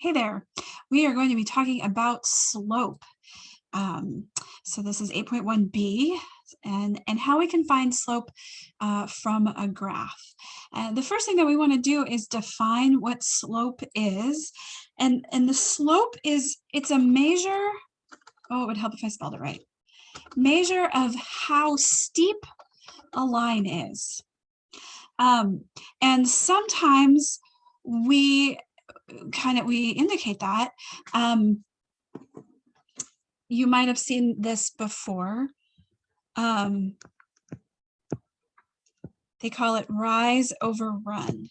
Hey there. We are going to be talking about slope. So this is 8.1b and how we can find slope from a graph. The first thing that we want to do is define what slope is. And the slope is, it's a measure, oh, it would help if I spelled it right. Measure of how steep a line is. And sometimes we indicate that. You might have seen this before. They call it rise over run.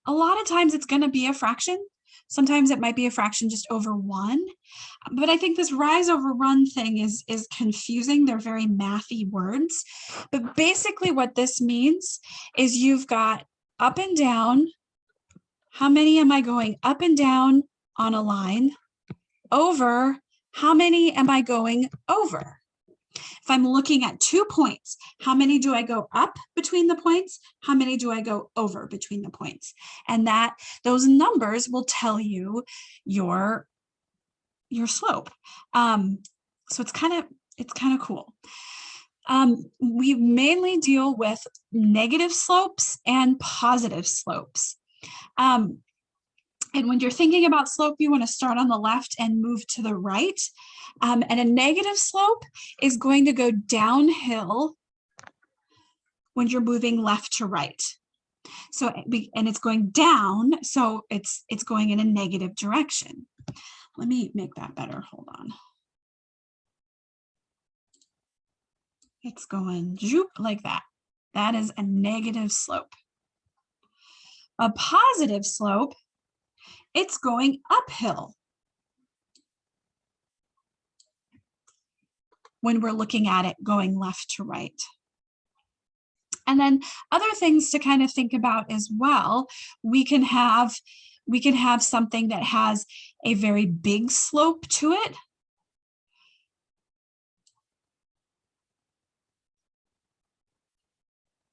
A lot of times it's going to be a fraction. Sometimes it might be a fraction just over 1. But I think this rise over run thing is confusing. They're very mathy words. But basically what this means is you've got up and down. How many am I going up and down on a line? Over how many am I going over? If I'm looking at 2 points, how many do I go up between the points? How many do I go over between the points? And those numbers will tell you your slope. So it's kind of cool. We mainly deal with negative slopes and positive slopes. And when you're thinking about slope, you want to start on the left and move to the right. And a negative slope is going to go downhill when you're moving left to right. So, and it's going down, so it's going in a negative direction. Let me make that better. Hold on. It's going zoop like that. That is a negative slope. A positive slope, it's going uphill when we're looking at it going left to right. And then other things to kind of think about as well, we can have something that has a very big slope to it.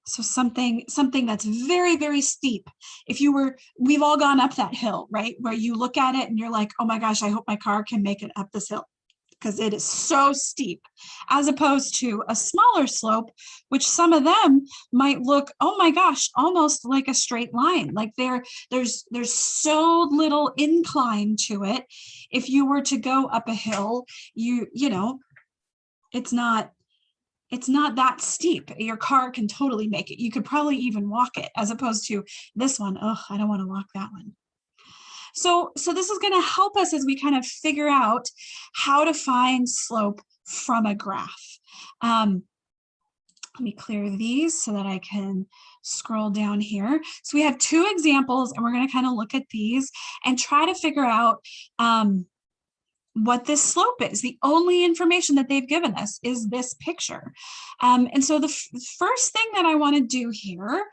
So something that's very, very steep. We've all gone up that hill, right? Where you look at it and you're like, oh my gosh, I hope my car can make it up this hill because it is so steep, as opposed to a smaller slope, which some of them might look, oh my gosh, almost like a straight line. Like there's so little incline to it. If you were to go up a hill, you know, it's not that steep. Your car can totally make it. You could probably even walk it, as opposed to this one. Oh, I don't want to walk that one. So this is going to help us as we kind of figure out how to find slope from a graph. Let me clear these so that I can scroll down here. So we have 2 examples, and we're going to kind of look at these and try to figure out what this slope is. The only information that they've given us is this picture. And so the first thing that I want to do here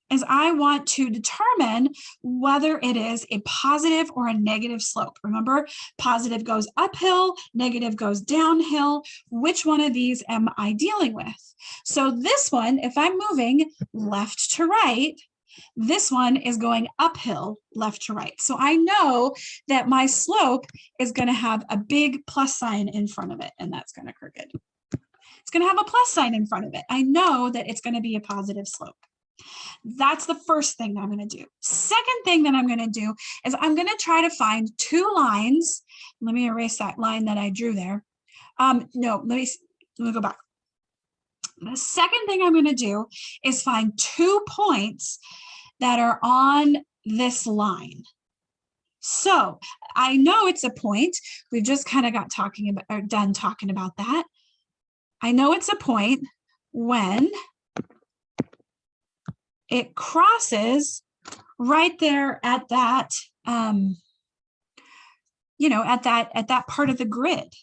is I want to determine whether it is a positive or a negative slope. Remember, positive goes uphill, negative goes downhill. Which one of these am I dealing with? So this one, if I'm moving left to right, this one is going uphill left to right. So I know that my slope is going to have a big plus sign in front of it, and that's kind of crooked. It's going to have a plus sign in front of it. I know that it's going to be a positive slope. That's the first thing that I'm going to do. Second thing that I'm going to do is I'm going to try to find 2 lines. Let me erase that line that I drew there. No, let me go back. The second thing I'm going to do is find 2 points that are on this line. So I know it's a point. We've just kind of done talking about that. I know it's a point when it crosses right there at that, you know, at that part of the grid.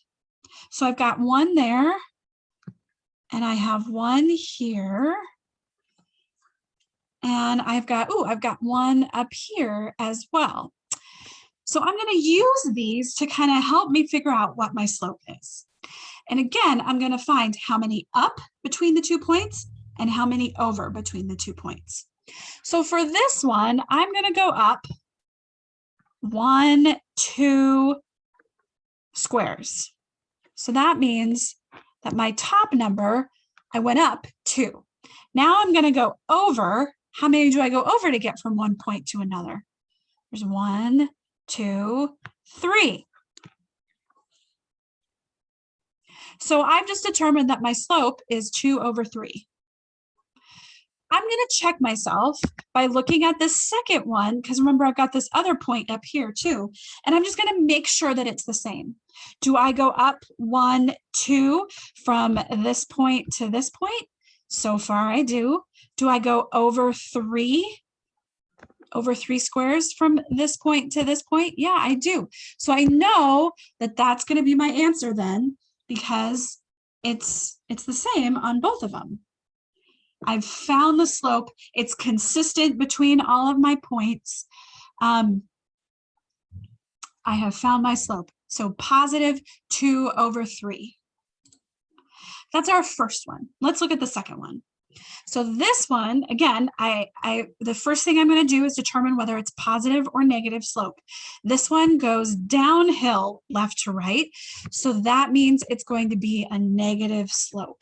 So I've got one there, and I have one here. And I've got one up here as well. So I'm going to use these to kind of help me figure out what my slope is. And again, I'm going to find how many up between the 2 points and how many over between the 2 points. So for this one, I'm going to go up 1, 2 squares. So that means that my top number, I went up 2. Now I'm going to go over. How many do I go over to get from one point to another? There's 1, 2, 3. So I've just determined that my slope is 2 over 3. I'm going to check myself by looking at this second one, because remember, I've got this other point up here too, and I'm just going to make sure that it's the same. Do I go up 1, 2 from this point to this point? So far, I do. Do I go over 3? Over 3 squares from this point to this point? Yeah, I do. So I know that that's going to be my answer then, because it's the same on both of them. I've found the slope. It's consistent between all of my points. I have found my slope. So positive 2 over 3. That's our first one. Let's look at the second one. So this one, again, the first thing I'm going to do is determine whether it's positive or negative slope. This one goes downhill left to right. So that means it's going to be a negative slope.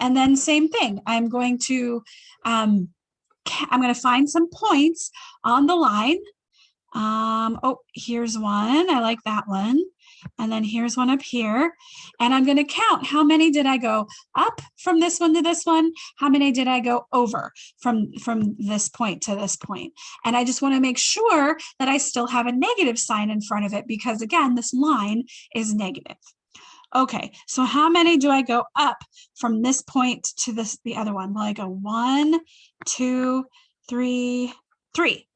And then same thing, I'm going to find some points on the line. Oh, here's one. I like that one. And then here's one up here. And I'm going to count how many did I go up from this one to this one? How many did I go over from this point to this point? And I just want to make sure that I still have a negative sign in front of it because, again, this line is negative. Okay, so how many do I go up from this point to the other one? Well, I go 1, 2, 3, 3.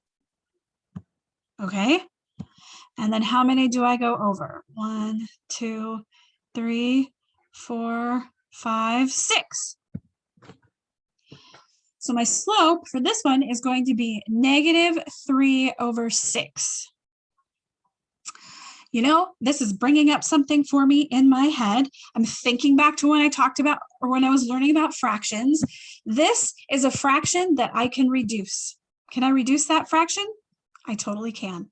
Okay. And then how many do I go over? 1, 2, 3, 4, 5, 6. So my slope for this one is going to be negative 3 over 6. You know, this is bringing up something for me in my head. I'm thinking back to when I talked about, or when I was learning about fractions. This is a fraction that I can reduce. Can I reduce that fraction? I totally can.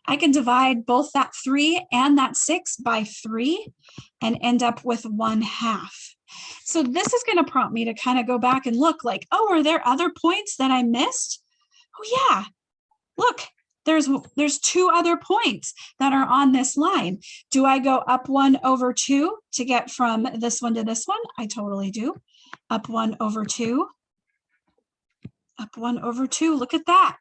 I can divide both that 3 and that 6 by 3 and end up with 1/2. So this is going to prompt me to kind of go back and look like, oh, are there other points that I missed? Oh yeah, look, there's 2 other points that are on this line. Do I go up 1 over 2 to get from this one to this one? I totally do. Up 1 over 2. Up 1 over 2, look at that.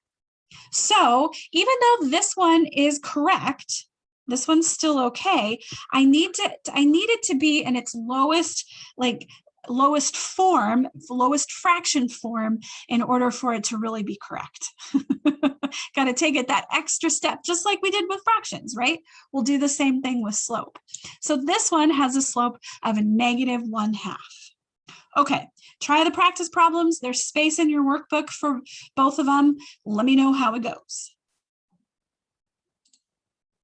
So even though this one is correct, this one's still okay, I need it to be in its lowest form, lowest fraction form in order for it to really be correct. Got to take it that extra step, just like we did with fractions, right? We'll do the same thing with slope. So this one has a slope of a negative 1/2. Okay, try the practice problems. There's space in your workbook for both of them. Let me know how it goes.